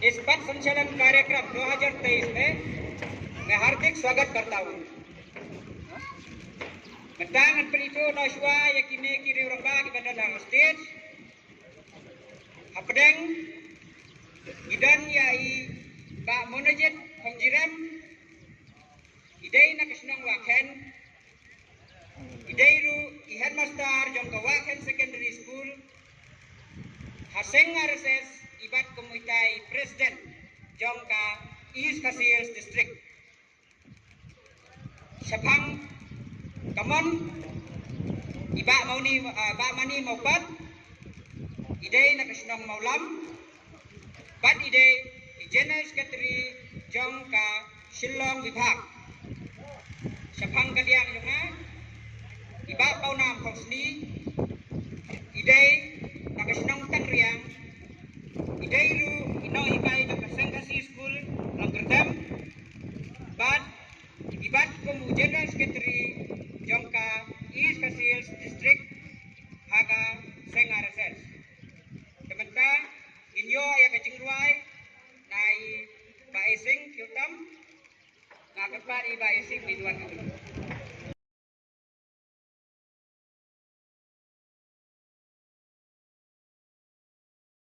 इस पथ संचलन कार्यक्रम 2023 में मैं हार्दिक स्वागत करता हूँ। Mentangan penito Noshua yakini kiri ramba di bandar stage. Apedeng idan yai ba monojit pengjiram idai nak senang waken idai ru ihan master jong waken secondary school haseng RSS ibat komunitai presiden jong ka East Casillas district. Sepang Kamon iba mauni ba mani maupat idei nak senang maulam bat idei general secretary jong ka Shillong Vibhag Sepang kadiang jonga iba paunam khosni idei nak senang tangriang idei ru ino ikai nak sengkasi school Langkerdam bat ibat komu general secretary jongka East Casillas district haga seng RSS. Temenka inyo ya kecingruai nai ba ising kyutam ngakapari ba ising biduan.